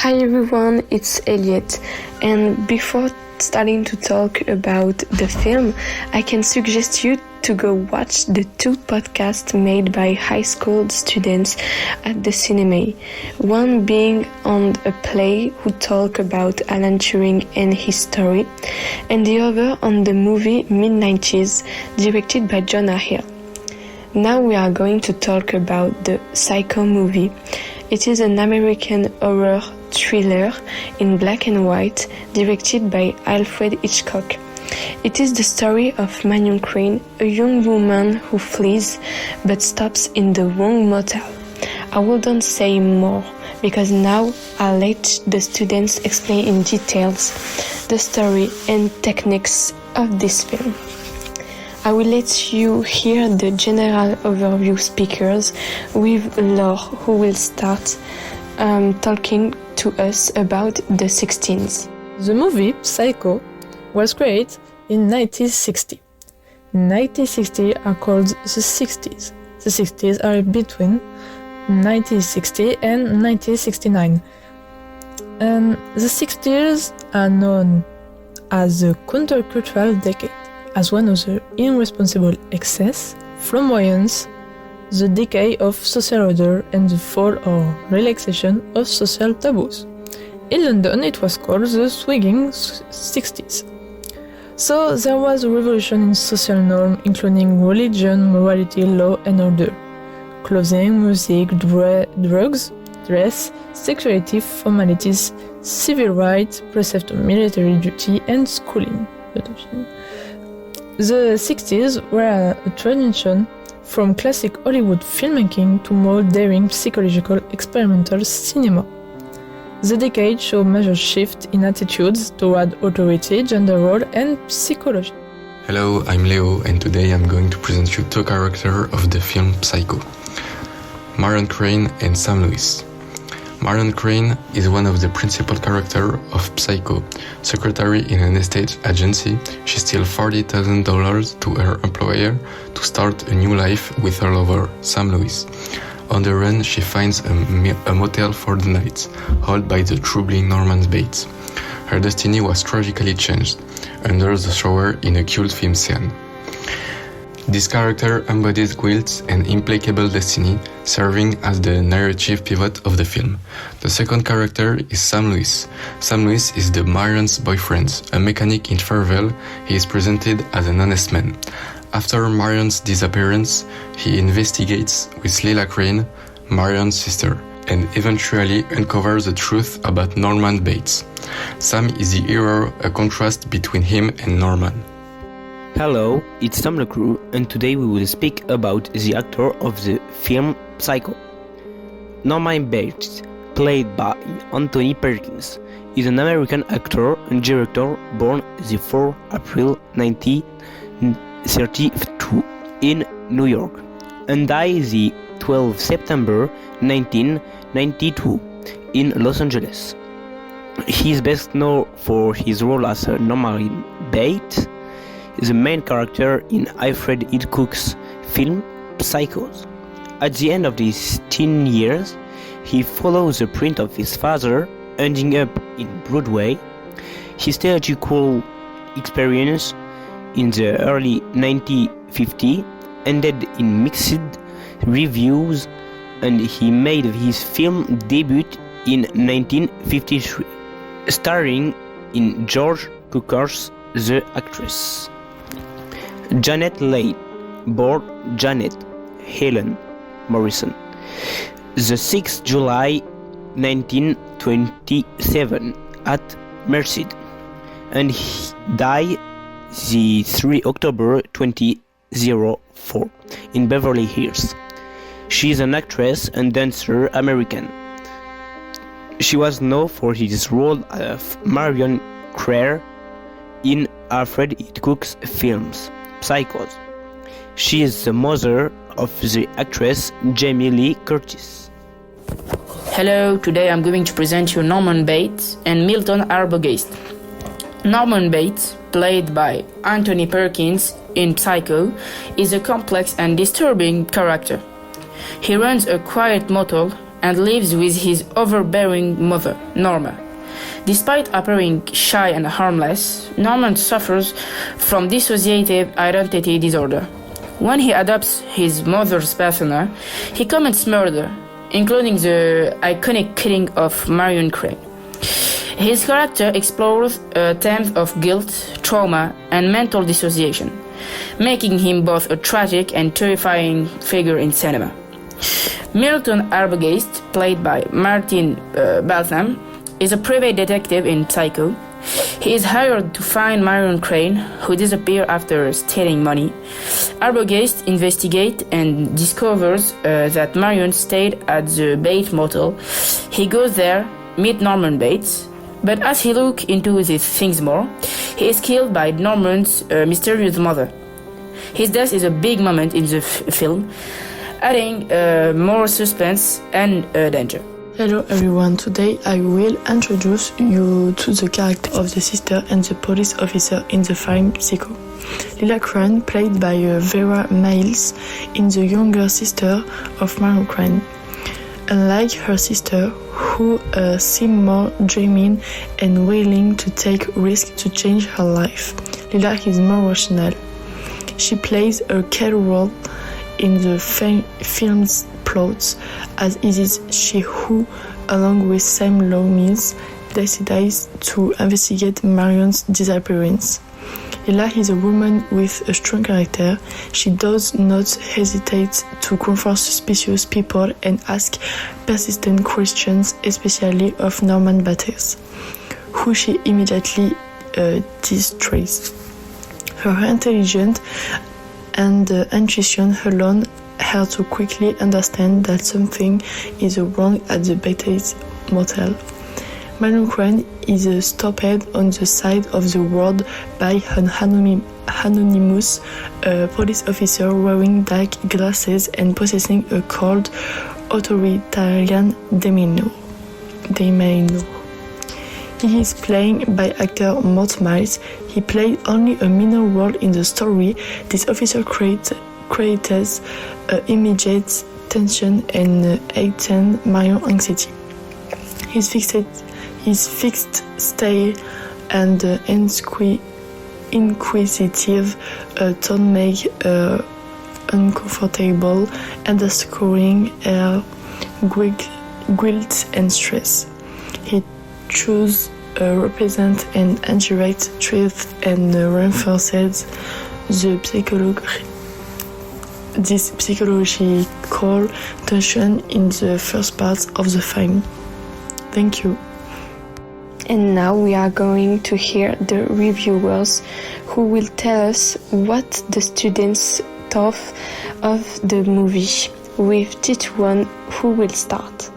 Hi everyone, it's Elliot, and before starting to talk about the film, I can suggest you to go watch the 2 podcasts made by high school students at the cinema. One being on a play who talk about Alan Turing and his story, and the other on the movie Mid-90s, directed by Jonah Hill. Now we are going to talk about the Psycho movie. It is an American horror thriller in black and white, directed by Alfred Hitchcock. It is the story of Marion Crane, a young woman who flees but stops in the wrong motel. I wouldn't say more, because now I'll let the students explain in details the story and techniques of this film. I will let you hear the general overview speakers with Laure, who will start talking to us about the 16s. The movie Psycho was created in 1960. 1960 are called the 60s. The 60s are between 1960 and 1969. And the 60s are known as the countercultural decade, as one of the irresponsible excess, flamboyance, the decay of social order and the fall or relaxation of social taboos. In London it was called the swinging 60s. So there was a revolution in social norms, including religion, morality, law and order, clothing, music, drugs, dress, sexuality, formalities, civil rights, precept of military duty and schooling. The 60s were a transition from classic Hollywood filmmaking to more daring psychological experimental cinema. The decade saw a major shift in attitudes toward authority, gender role, and psychology. Hello, I'm Leo, and today I'm going to present you 2 characters of the film Psycho, Marion Crane and Sam Lewis. Marion Crane is one of the principal characters of Psycho. Secretary in an estate agency, she steals $40,000 to her employer to start a new life with her lover, Sam Lewis. On the run, she finds a motel for the night, held by the troubling Norman Bates. Her destiny was tragically changed, under the shower in a cult film scene. This character embodies guilt and implacable destiny, serving as the narrative pivot of the film. The second character is Sam Lewis. Sam Lewis is the Marion's boyfriend. A mechanic in Farewell, he is presented as an honest man. After Marion's disappearance, he investigates with Lila Crane, Marion's sister, and eventually uncovers the truth about Norman Bates. Sam is the hero, a contrast between him and Norman. Hello, it's Tom LeCroux, and today we will speak about the actor of the film Psycho. Norman Bates, played by Anthony Perkins, is an American actor and director born the 4 April 1932 in New York and died the 12 September 1992 in Los Angeles. He is best known for his role as Norman Bates, the main character in Alfred Hitchcock's film Psycho. At the end of his teen years, he follows the print of his father, ending up in Broadway. His theatrical experience in the early 1950s ended in mixed reviews, and he made his film debut in 1953, starring in George Cukor's The Actress. Janet Leigh, born Janet Helen Morrison, the 6th July 1927 at Merced, and he died the 3 October 2004 in Beverly Hills. She is an actress and dancer American. She was known for his role of Marion Crane in Alfred Hitchcock's films Psycho. She is the mother of the actress Jamie Lee Curtis. Hello, today I'm going to present you Norman Bates and Milton Arbogast. Norman Bates, played by Anthony Perkins in Psycho, is a complex and disturbing character. He runs a quiet motel and lives with his overbearing mother, Norma. Despite appearing shy and harmless, Norman suffers from dissociative identity disorder. When he adopts his mother's persona, he commits murder, including the iconic killing of Marion Crane. His character explores themes of guilt, trauma, and mental dissociation, making him both a tragic and terrifying figure in cinema. Milton Arbogast, played by Martin Balsam, is a private detective in Psycho. He is hired to find Marion Crane, who disappeared after stealing money. Arbogast investigates and discovers that Marion stayed at the Bates Motel. He goes there, meets Norman Bates, but as he looks into these things more, he is killed by Norman's mysterious mother. His death is a big moment in the film, adding more suspense and danger. Hello everyone, today I will introduce you to the character of the sister and the police officer in the film Psycho. Lila Crane, played by Vera Miles, is the younger sister of Marion Crane. Unlike her sister, who seemed more dreaming and willing to take risks to change her life, Lila is more rational. She plays a key role in the film's plots, as it is she who, along with Sam Loomis, decides to investigate Marion's disappearance. Lila is a woman with a strong character. She does not hesitate to confront suspicious people and ask persistent questions, especially of Norman Bates, who she immediately distrusts. Her intelligence and intuition alone her to quickly understand that something is wrong at the Bates Motel. Marion Crane is stopped on the side of the road by an anonymous police officer wearing dark glasses and possessing a cold, authoritarian demeanor. He is played by actor Mort Miles. He played only a minor role in the story. This officer creates immediate tension and heightened Marion's anxiety. His fixed style and inquisitive tone make her uncomfortable, underscoring her guilt and stress. He chooses represent and integrate truth and reinforces this psychological tension in the first part of the film. Thank you. And now we are going to hear the reviewers who will tell us what the students thought of the movie. With Titouan, who will start.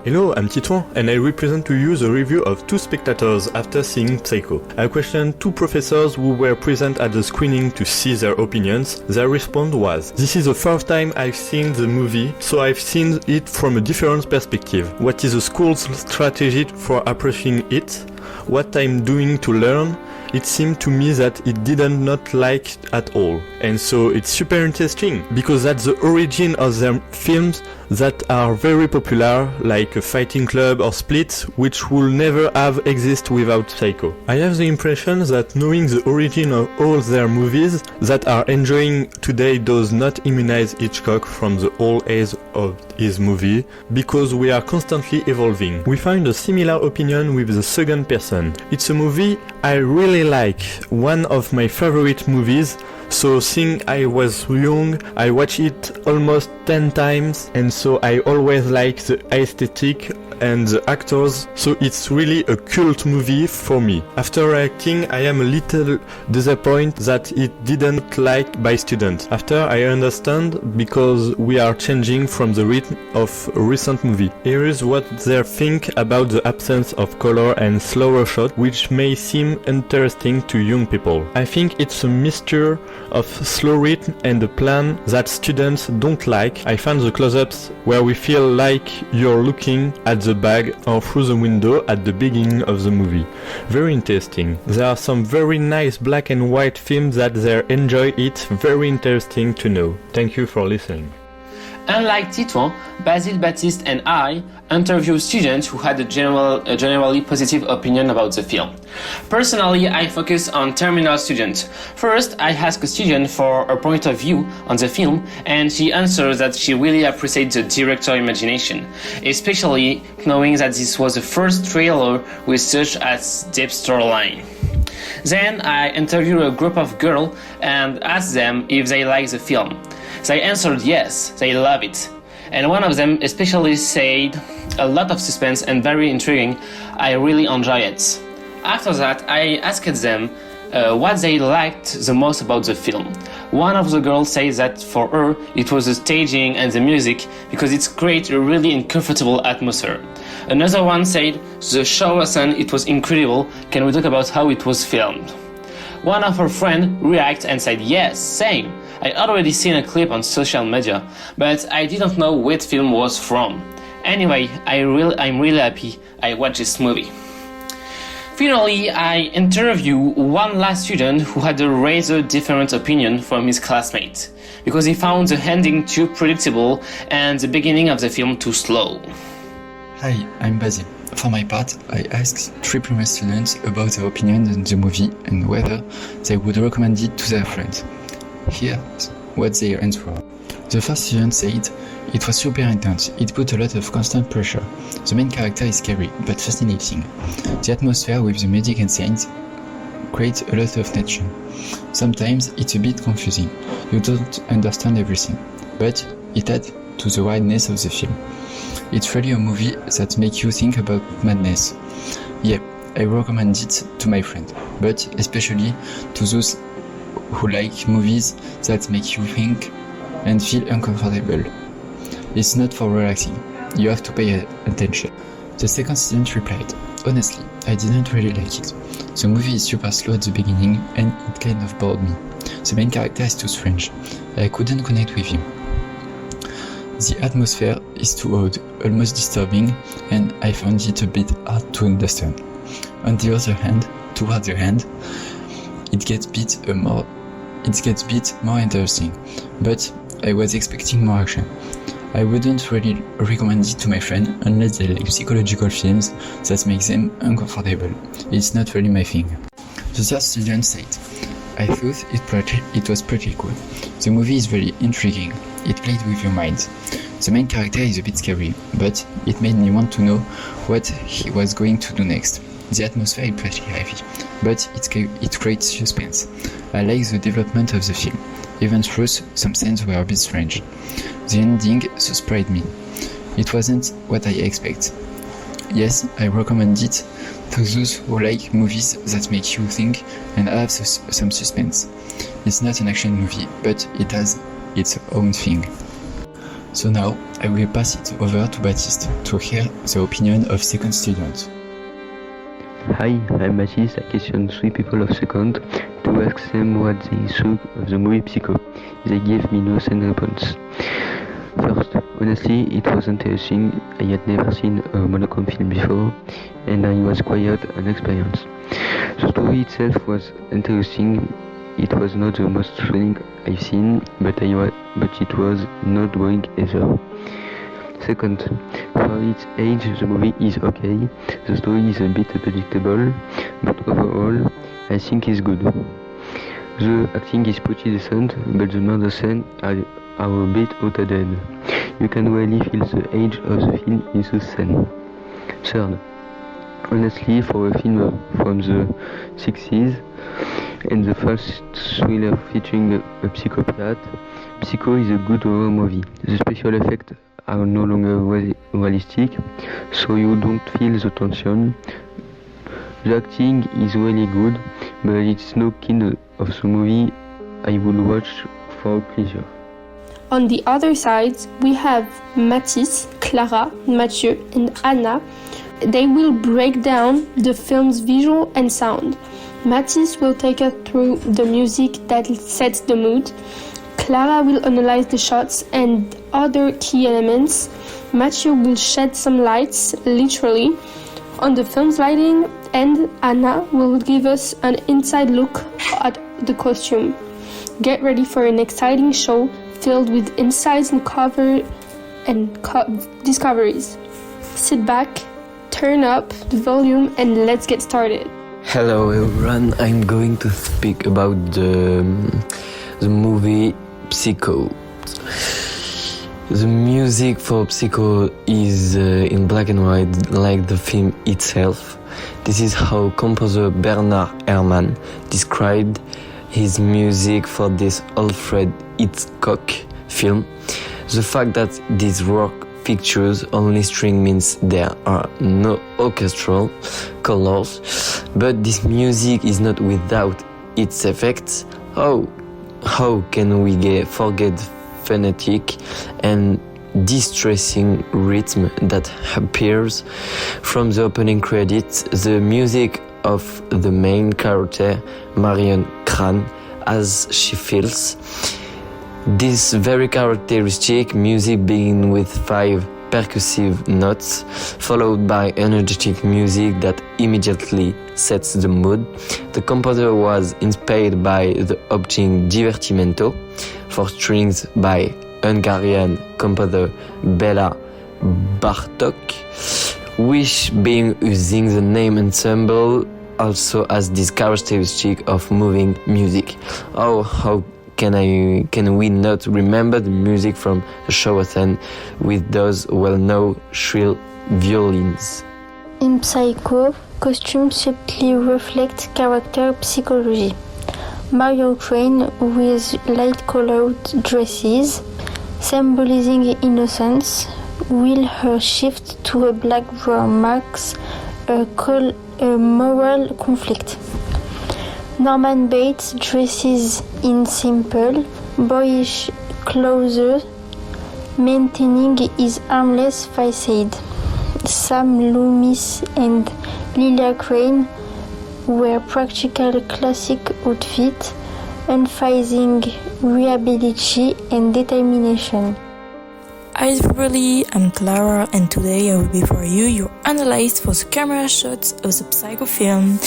Hello, I'm Titouan, and I represent to you the review of two spectators after seeing Psycho. I questioned two professors who were present at the screening to see their opinions. Their response was, "This is the first time I've seen the movie, so I've seen it from a different perspective. What is the school's strategy for approaching it? What I'm doing to learn? It seemed to me that it didn't not like at all. And so it's super interesting, because that's the origin of their films that are very popular, like a Fighting Club or Split, which will never have exist without Psycho. I have the impression that knowing the origin of all their movies that are enjoying today does not immunize Hitchcock from the old age of his movie, because we are constantly evolving. We find a similar opinion with the second person. It's a movie I really like, one of my favorite movies. So since I was young, I watched it almost 10 times, and so I always like the aesthetic and the actors, so it's really a cult movie for me. After reacting, I am a little disappointed that it didn't like by students. After I understand, because we are changing from the rhythm of a recent movie. Here is what they think about the absence of color and slower shot, which may seem interesting to young people. I think it's a mixture of slow rhythm and a plan that students don't like. I find the close-ups where we feel like you're looking at the bag or through the window at the beginning of the movie. Very interesting. There are some very nice black and white films that they enjoy it. Very interesting to know. Thank you for listening. Unlike Titouan, Basile, Baptiste and I interviewed students who had a generally positive opinion about the film. Personally, I focus on terminal students. First, I asked a student for her point of view on the film, and she answered that she really appreciated the director's imagination, especially knowing that this was the first trailer with such a deep storyline. Then I interviewed a group of girls and asked them if they liked the film. They answered yes, they love it. And one of them especially said, a lot of suspense and very intriguing, I really enjoy it. After that, I asked them what they liked the most about the film. One of the girls said that for her it was the staging and the music because it creates a really uncomfortable atmosphere. Another one said the show scene, it was incredible, can we talk about how it was filmed? One of her friends reacted and said yes, same. I already seen a clip on social media, but I didn't know what film was from. Anyway, I'm really happy I watched this movie. Finally, I interviewed one last student who had a rather different opinion from his classmates, because he found the ending too predictable and the beginning of the film too slow. Hi, I'm Basile. For my part, I asked 3 primary students about their opinion on the movie and whether they would recommend it to their friends. Here's what their answer were. The first student said, it was super intense, it put a lot of constant pressure. The main character is scary, but fascinating. The atmosphere with the music and scenes creates a lot of tension. Sometimes it's a bit confusing, you don't understand everything, but it adds to the wideness of the film. It's really a movie that makes you think about madness. Yeah, I recommend it to my friend, but especially to those who like movies that make you think and feel uncomfortable. It's not for relaxing, you have to pay attention. The second student replied, honestly, I didn't really like it. The movie is super slow at the beginning and it kind of bored me. The main character is too strange, I couldn't connect with him. The atmosphere is too odd, almost disturbing, and I found it a bit hard to understand. On the other hand, towards the end, it gets a bit more interesting, but I was expecting more action. I wouldn't really recommend it to my friend unless they like psychological films that make them uncomfortable. It's not really my thing. The third student said, I thought it was pretty cool. The movie is very intriguing. It played with your mind. The main character is a bit scary, but it made me want to know what he was going to do next. The atmosphere is pretty heavy, but it creates suspense. I like the development of the film, even though some scenes were a bit strange. The ending surprised me. It wasn't what I expected. Yes, I recommend it to those who like movies that make you think and have some suspense. It's not an action movie, but it has its own thing. So now, I will pass it over to Baptiste to hear the opinion of second student. Hi, I'm Baptiste. I questioned 3 people of second to ask them what they thought of the movie Psycho. They gave me no same response. First, honestly, it was interesting. I had never seen a monochrome film before, and I was quite an experience. The story itself was interesting. It was not the most thrilling I've seen, but it was not boring either. Second, for its age, the movie is okay. The story is a bit predictable, but overall, I think it's good. The acting is pretty decent, but the murder scenes are a bit outdated. You can really feel the age of the film in the scene. Third, honestly, for a film from the 60s, and the first thriller featuring a psychopath, Psycho is a good horror movie. The special effects are no longer realistic, so you don't feel the tension. The acting is really good, but it's no kind of the movie I would watch for pleasure. On the other side, we have Mathis, Clara, Mathieu, and Anna. They will break down the film's visual and sound. Mathis will take us through the music that sets the mood. Clara will analyze the shots and other key elements. Mathieu will shed some lights, literally, on the film's lighting, and Anna will give us an inside look at the costume. Get ready for an exciting show filled with insights and discoveries. Sit back, turn up the volume, and let's get started. Hello everyone, I'm going to speak about the movie Psycho. The music for Psycho is in black and white, like the film itself. This is how composer Bernard Herrmann described his music for this Alfred Hitchcock film. The fact that this work features only string means there are no orchestral colors, but this music is not without its effects. How can we forget phonetic and distressing rhythm that appears from the opening credits? The music of the main character, Marion Crane, as she feels. This very characteristic music begins with 5 percussive notes, followed by energetic music that immediately sets the mood. The composer was inspired by the object Divertimento for strings by Hungarian composer Béla Bartók, which being using the name ensemble also has this characteristic of moving music. How can we not remember the music from the show Athens with those well-known shrill violins? In Psycho, costumes subtly reflect character psychology. Marion Crane with light-colored dresses, symbolizing innocence, while her shift to a black bra marks a moral conflict. Norman Bates dresses in simple, boyish clothes, maintaining his harmless facade. Sam Loomis and Lilia Crane wear practical classic outfits, emphasizing reliability and determination. Hi everybody, I'm Clara and today I will be for you your analysis for the camera shots of the Psycho film.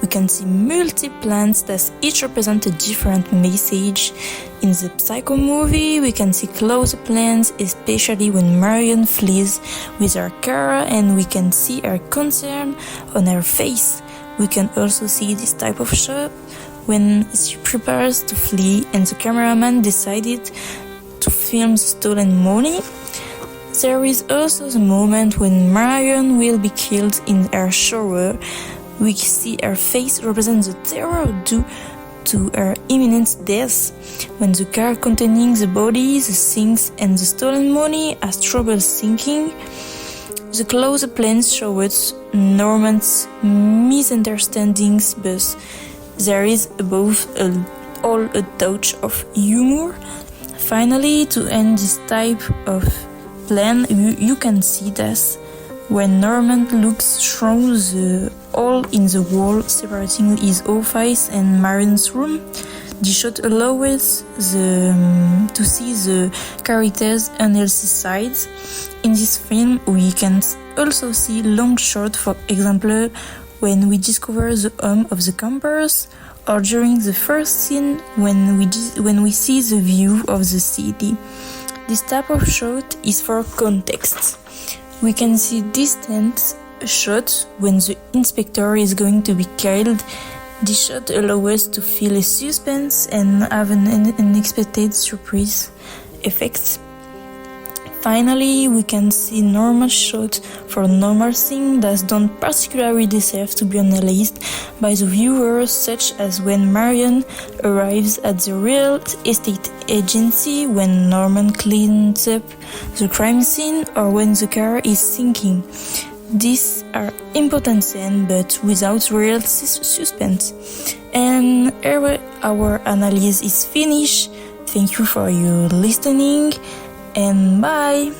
We can see multiple plans that each represent a different message. In the Psycho movie, we can see close plans, especially when Marion flees with her car and we can see her concern on her face. We can also see this type of shot when she prepares to flee and the cameraman decided to film the stolen money. There is also the moment when Marion will be killed in her shower. We see her face represents the terror due to her imminent death. When the car containing the body, the things and the stolen money has trouble sinking, the close plans showed Norman's misunderstandings, but there is above all a touch of humor. Finally, to end this type of plan, you can see that when Norman looks through the hole in the wall separating his office and Marion's room, the shot allows to see the characters on the sides. In this film, we can also see long shots, for example, when we discover the home of the campers, or during the first scene when we see the view of the city. This type of shot is for context. We can see distant shots when the inspector is going to be killed. This shot allows us to feel a suspense and have an unexpected surprise effect. Finally, we can see normal shots for normal things that don't particularly deserve to be analyzed by the viewer, such as when Marion arrives at the real estate agency, when Norman cleans up the crime scene, or when the car is sinking. These are important scenes, but without real suspense. And here our analysis is finished. Thank you for your listening. And bye!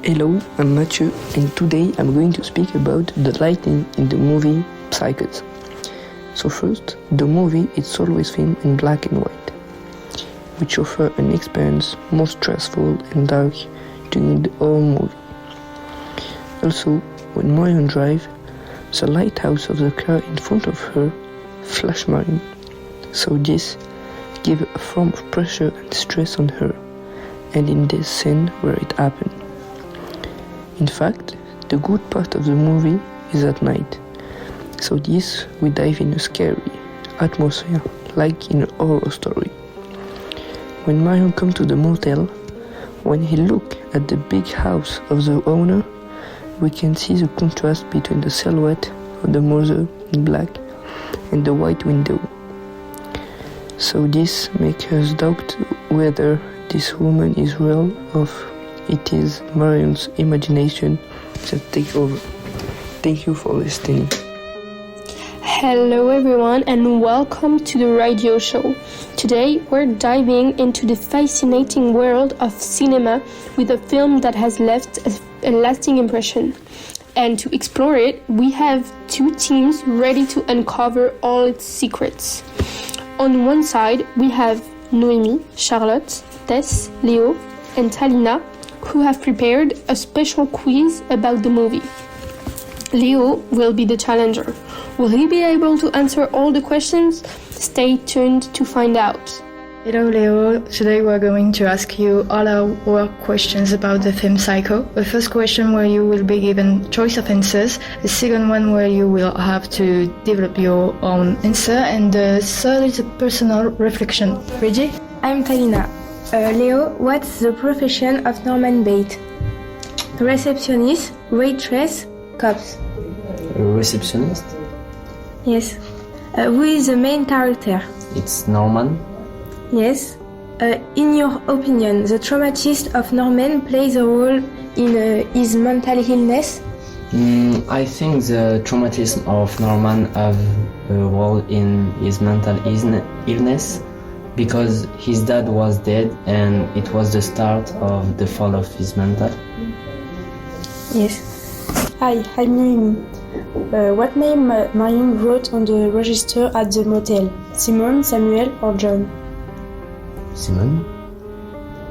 Hello, I'm Mathieu, and today I'm going to speak about the lighting in the movie Psycho. So first, the movie is always filmed in black and white, which offers an experience more stressful and dark during the whole movie. Also, when Marion drives, the lighthouse of the car in front of her flash Marion, so this give a form of pressure and stress on her, and in this scene where it happened. In fact, the good part of the movie is at night, so this we dive in a scary atmosphere like in a horror story. When Marion comes to the motel, when he looks at the big house of the owner, we can see the contrast between the silhouette of the mother in black and the white window. So this makes us doubt whether this woman is real or it is Marion's imagination that takes over. Thank you for listening. Hello everyone and welcome to the radio show. Today we're diving into the fascinating world of cinema with a film that has left a lasting impression. And to explore it, we have two teams ready to uncover all its secrets. On one side, we have Noémie, Charlotte, Tess, Leo, and Talina, who have prepared a special quiz about the movie. Leo will be the challenger. Will he be able to answer all the questions? Stay tuned to find out. Hello Leo, today we're going to ask you all our questions about the film Psycho. The first question where you will be given choice of answers, the second one where you will have to develop your own answer, and the third is a personal reflection. Ready? I'm Talina. Leo, what's the profession of Norman Bates? Receptionist, waitress, cops. Receptionist? Yes. Who is the main character? It's Norman. Yes. In your opinion, the traumatist of Norman plays a role in his mental illness? I think the traumatism of Norman have a role in his mental illness because his dad was dead and it was the start of the fall of his mental. Yes. Hi, I'm Noémie. What name Marion wrote on the register at the motel? Simon, Samuel, or John? Simon?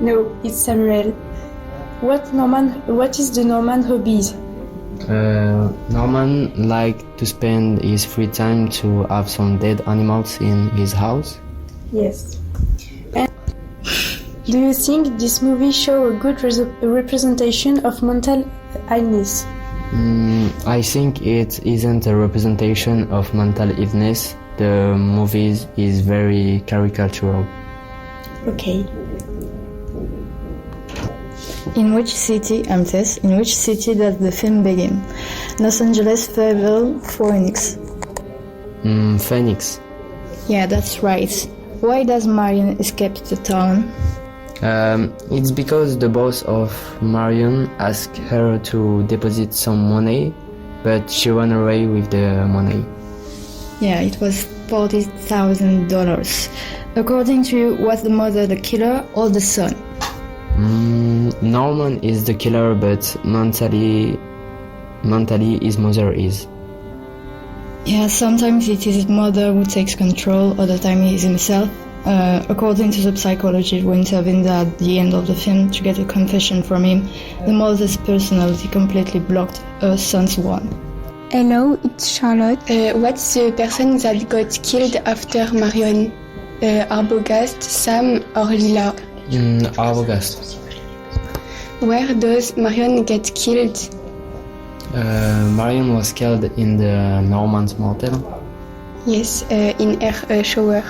No, it's Samuel. What is the Norman hobbies? Norman liked to spend his free time to have some dead animals in his house. Yes. And do you think this movie shows a good representation of mental illness? I think it isn't a representation of mental illness. The movie is very caricatural. Okay. In which city, I'm Tess, in which city does the film begin? Los Angeles, Fayetteville, Phoenix? Phoenix. Yeah, that's right. Why does Marion escape the town? It's because the boss of Marion asked her to deposit some money, but she ran away with the money. Yeah, it was $40,000. According to you, was the mother the killer or the son? Norman is the killer, but mentally his mother is. Yeah, sometimes it is his mother who takes control, other time it is himself. According to the psychologist who intervened at the end of the film to get a confession from him, the mother's personality completely blocked her son's one. Hello, it's Charlotte. What's the person that got killed after Marion? Arbogast, Sam, or Lila? Arbogast. Where does Marion get killed? Marion was killed in the Norman's motel. Yes, in her shower.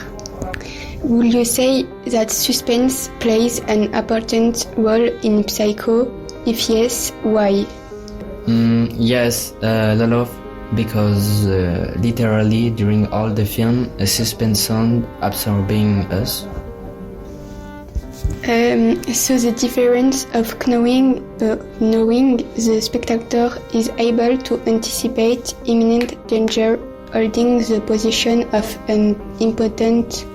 Would you say that suspense plays an important role in Psycho? If yes, why? Yes, a lot of, because literally during all the film, a suspense sound absorbing us. So the difference of knowing the spectator is able to anticipate imminent danger, holding the position of an impotent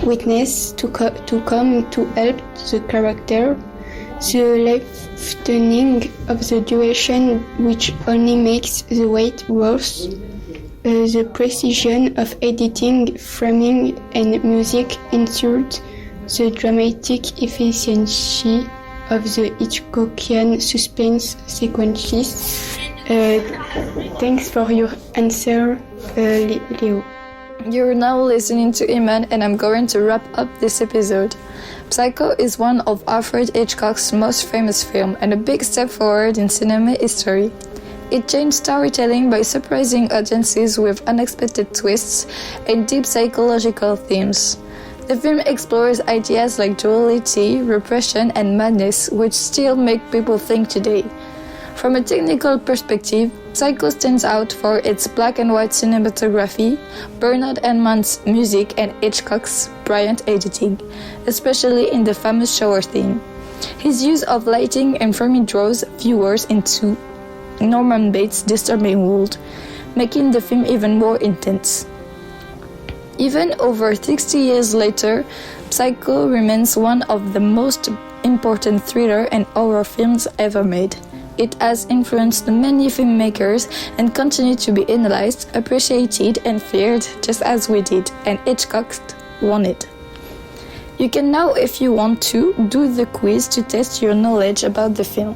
witness to come to help the character. The lengthening of the duration, which only makes the weight worse. The precision of editing, framing, and music insert the dramatic efficiency of the Hitchcockian suspense sequences. Thanks for your answer, Leo. You're now listening to Iman, and I'm going to wrap up this episode. Psycho is one of Alfred Hitchcock's most famous films and a big step forward in cinema history. It changed storytelling by surprising audiences with unexpected twists and deep psychological themes. The film explores ideas like duality, repression, and madness, which still make people think today. From a technical perspective, Psycho stands out for its black and white cinematography, Bernard Herrmann's music, and Hitchcock's brilliant editing, especially in the famous shower theme. His use of lighting and framing draws viewers into Norman Bates' disturbing world, making the film even more intense. Even over 60 years later, Psycho remains one of the most important thriller and horror films ever made. It has influenced many filmmakers and continues to be analyzed, appreciated, and feared just as we did, and Hitchcock won it. You can now, if you want to, do the quiz to test your knowledge about the film.